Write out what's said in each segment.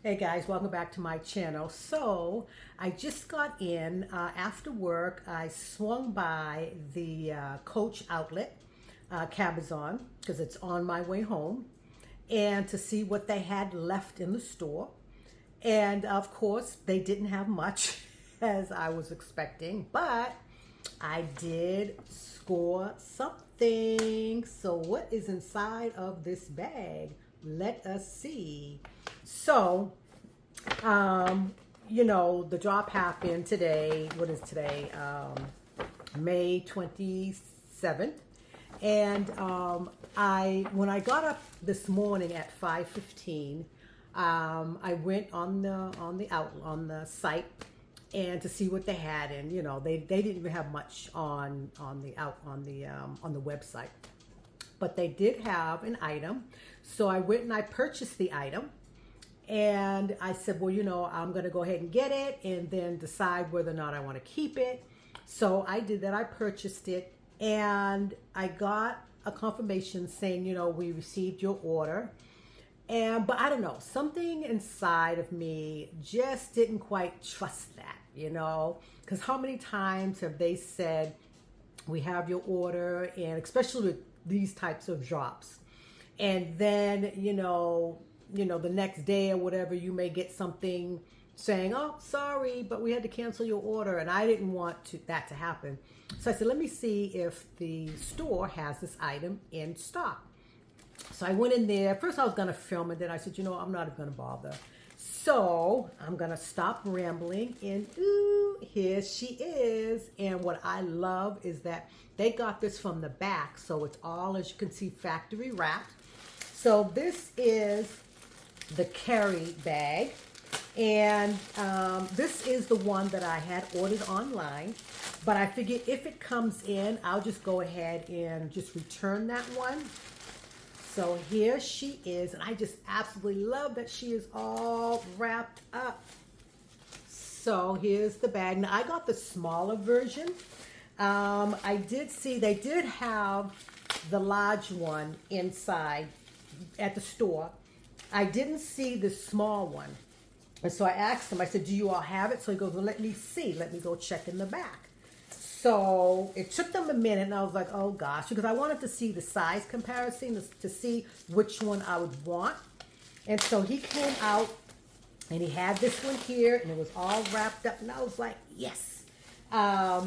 Hey guys, welcome back to my channel. So I just got in after work. I swung by the Coach outlet, Cabazon, because it's on my way home, and to see what they had left in the store. And of course, they didn't have much as I was expecting, but I did score something. So what is inside of this bag? Let us see. So, the drop happened today. What is today? May 27th. And when I got up this morning at 5:15, I went on the site and to see what they had, and they didn't even have much on the website, but they did have an item. So I went and I purchased the item, and I said, well, I'm going to go ahead and get it and then decide whether or not I want to keep it. So I did that. I purchased it, and I got a confirmation saying, we received your order. But I don't know, something inside of me just didn't quite trust that, because how many times have they said, we have your order, and especially with these types of drops. And then, the next day or whatever, you may get something saying, oh, sorry, but we had to cancel your order. And I didn't want that to happen. So I said, let me see if the store has this item in stock. So I went in there. First I was going to film it. Then I said, I'm not even going to bother. So I'm going to stop rambling. And ooh, here she is. And what I love is that they got this from the back. So it's all, as you can see, factory wrapped. So this is the carry bag. And this is the one that I had ordered online. But I figured if it comes in, I'll just go ahead and just return that one. So here she is, and I just absolutely love that she is all wrapped up. So here's the bag. Now I got the smaller version. I did see they did have the large one inside at the store. I didn't see the small one. And so I asked him, I said, do you all have it? So he goes, well, let me see. Let me go check in the back. So it took them a minute, and I was like, oh gosh, because I wanted to see the size comparison to see which one I would want. And so he came out, and he had this one here, and it was all wrapped up, and I was like, yes. I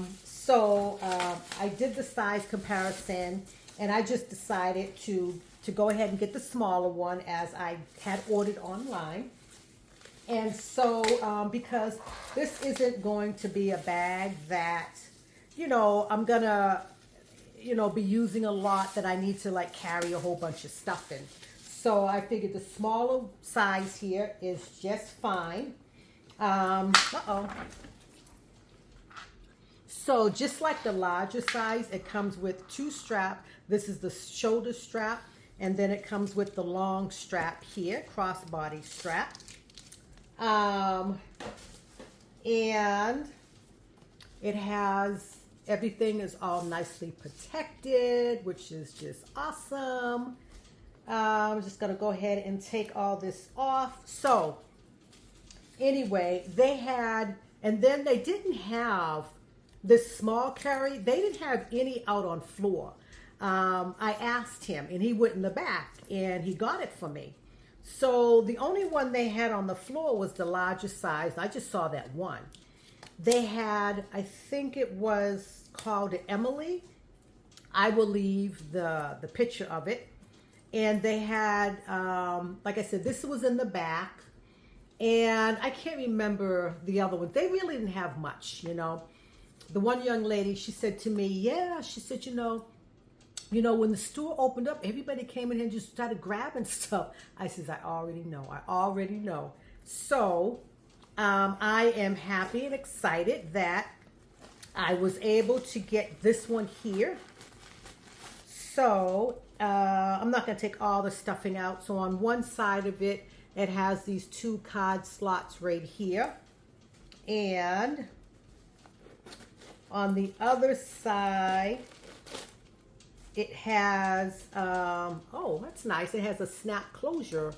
did the size comparison, and I just decided to go ahead and get the smaller one as I had ordered online. And so because this isn't going to be a bag that I'm gonna, be using a lot, that I need to like carry a whole bunch of stuff in. So I figured the smaller size here is just fine. So just like the larger size, it comes with two straps. This is the shoulder strap, and then it comes with the long strap here, crossbody strap. And it has, everything is all nicely protected, which is just awesome. I'm just going to go ahead and take all this off. So anyway, they had, and then they didn't have this small carry. They didn't have any out on floor. I asked him, and he went in the back, and he got it for me. So the only one they had on the floor was the largest size. I just saw that one. They had, I think it was called Emily. I will leave the picture of it. And they had, like I said, this was in the back. And I can't remember the other one. They really didn't have much, The one young lady, she said to me, yeah, she said, when the store opened up, everybody came in here and just started grabbing stuff. I says, I already know. So I am happy and excited that I was able to get this one here. So I'm not going to take all the stuffing out. So on one side of it, it has these two card slots right here. And on the other side, it has, oh, that's nice. It has a snap closure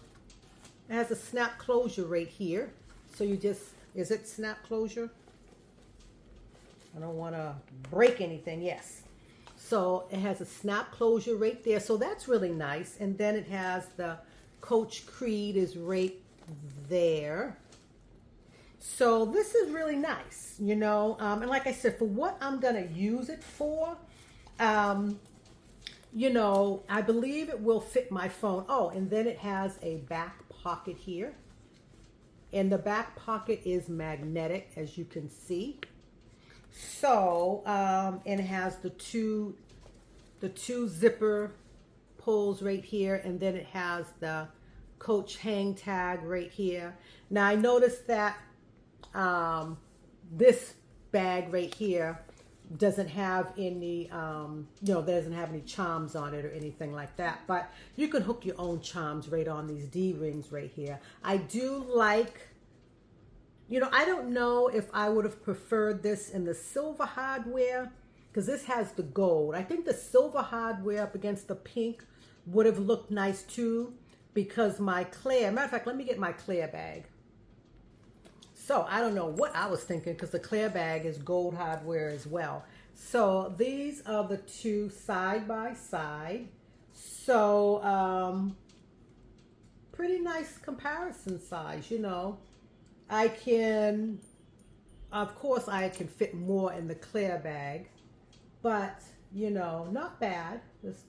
It has a snap closure right here. So you just, is it snap closure? I don't want to break anything. Yes. So it has a snap closure right there. So that's really nice. And then it has the Coach Creed is right there. So this is really nice, you know. And like I said, for what I'm going to use it for, you know, I believe it will fit my phone. Oh, and then it has a back pocket here. And the back pocket is magnetic, as you can see. So, and it has the two zipper pulls right here, and then it has the Coach hang tag right here. Now I noticed that this bag right here doesn't have any, you know, doesn't have any charms on it or anything like that. But you can hook your own charms right on these D-rings right here. I do like, you know, I don't know if I would have preferred this in the silver hardware because this has the gold. I think the silver hardware up against the pink would have looked nice too because my clear, matter of fact, let me get my clear bag. So I don't know what I was thinking because the clear bag is gold hardware as well. So these are the two side by side. So pretty nice comparison size, you know. I can, of course, I can fit more in the clear bag, but, you know, not bad.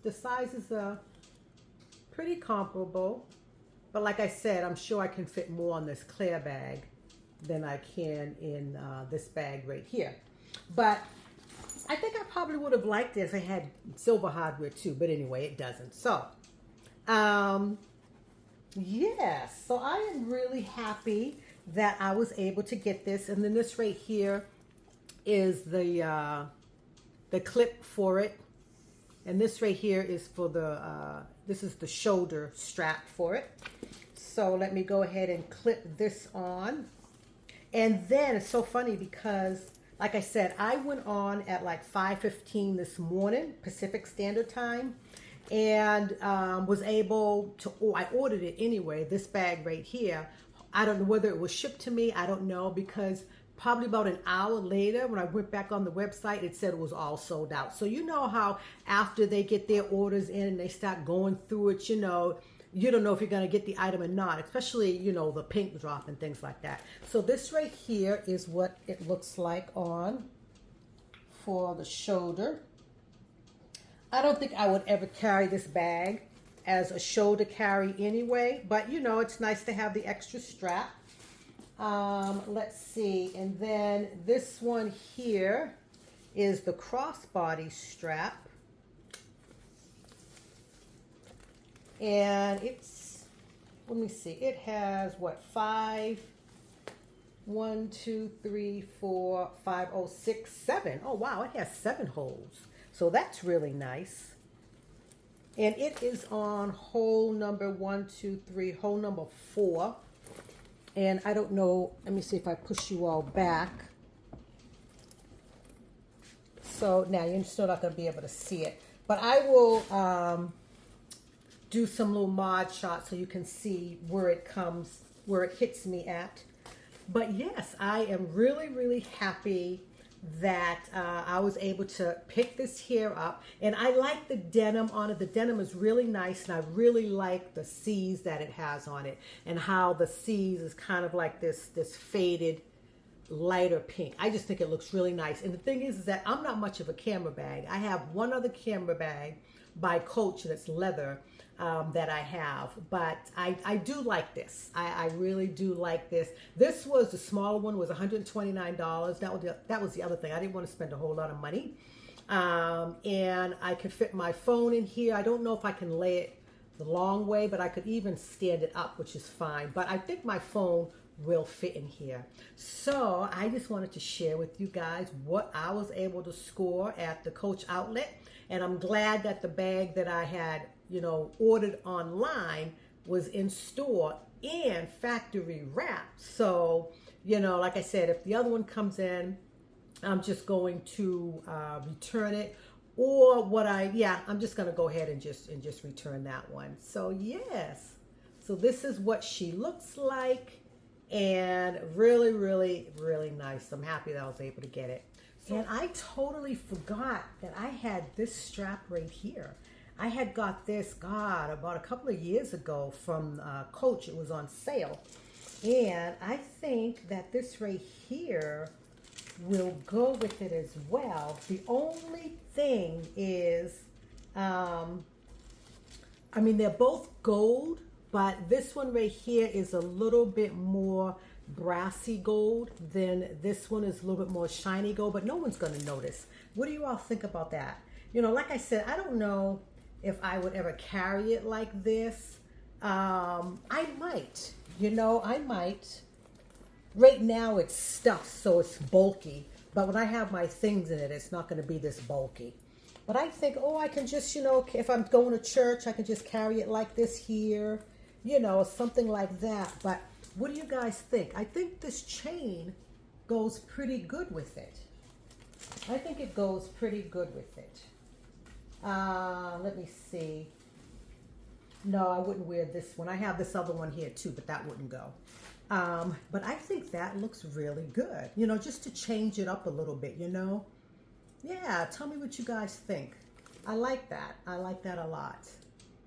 The sizes are pretty comparable. But like I said, I'm sure I can fit more on this clear bag than I can in this bag right here. But I think I probably would have liked it if I had silver hardware too. But anyway, it doesn't. So, yes. So I am really happy that I was able to get this. And then this right here is the clip for it. And this right here is for the, this is the shoulder strap for it. So let me go ahead and clip this on. And then it's so funny because, like I said, I went on at like 5:15 this morning, Pacific Standard Time, and was able to, I ordered it anyway, this bag right here. I don't know whether it was shipped to me. I don't know because probably about an hour later when I went back on the website, it said it was all sold out. So you know how after they get their orders in and they start going through it, you know, you don't know if you're going to get the item or not, especially, you know, the pink drop and things like that. So this right here is what it looks like on for the shoulder. I don't think I would ever carry this bag as a shoulder carry anyway, but you know, it's nice to have the extra strap. Let's see. And then this one here is the crossbody strap. And it's, let me see, it has what, 5, 1, 2, 3, 4, 5, oh, 6, 7. Oh, wow, it has 7 holes. So that's really nice. And it is on hole number 1, 2, 3, hole number 4. And I don't know, let me see if I push you all back. So now you're still not going to be able to see it. But I will do some little mod shots so you can see where it comes, where it hits me at. But yes, I am really, really happy that I was able to pick this here up. And I like the denim on it. The denim is really nice, and I really like the C's that it has on it, and how the C's is kind of like this faded lighter pink. I just think it looks really nice. And the thing is that I'm not much of a camera bag. I have one other camera bag by Coach that's leather that I have, but I do like this. I really do like this. This was the smaller one, was $129. That was the other thing. I didn't want to spend a whole lot of money, and I could fit my phone in here. I don't know if I can lay it the long way, but I could even stand it up, which is fine. But I think my phone will fit in here. So I just wanted to share with you guys what I was able to score at the Coach outlet. And I'm glad that the bag that I had, you know, ordered online was in store and factory wrapped. So, you know, like I said, if the other one comes in, I'm just going to return it. Or I'm just going to go ahead and just return that one. So yes. So this is what she looks like, and really, really, really nice. I'm happy that I was able to get it. And I totally forgot that I had this strap right here. I had got this, God, about a couple of years ago from Coach. It was on sale. And I think that this right here will go with it as well. The only thing is, I mean, they're both gold, but this one right here is a little bit more brassy gold than this one is a little bit more shiny gold, but no one's going to notice. What do you all think about that? You know, like I said, I don't know if I would ever carry it like this. I might, you know, I might. Right now it's stuffed, so it's bulky, but when I have my things in it, it's not going to be this bulky. But I think, oh, I can just, you know, if I'm going to church, I can just carry it like this here, you know, something like that. But what do you guys think? I think this chain goes pretty good with it. I think it goes pretty good with it. Let me see. No, I wouldn't wear this one. I have this other one here too, but that wouldn't go. But I think that looks really good, you know, just to change it up a little bit, you know. Yeah, tell me what you guys think. I like that. I like that a lot.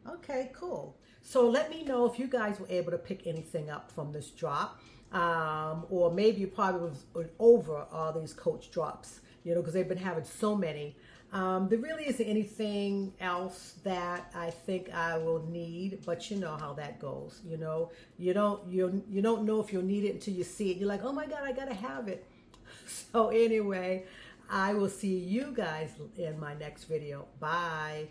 Okay, cool. So let me know if you guys were able to pick anything up from this drop. Or maybe you probably was over all these Coach drops, you know, because they've been having so many. There really isn't anything else that I think I will need, but you know how that goes. You know, you don't know if you'll need it until you see it. You're like, oh my God, I gotta have it. So anyway, I will see you guys in my next video. Bye.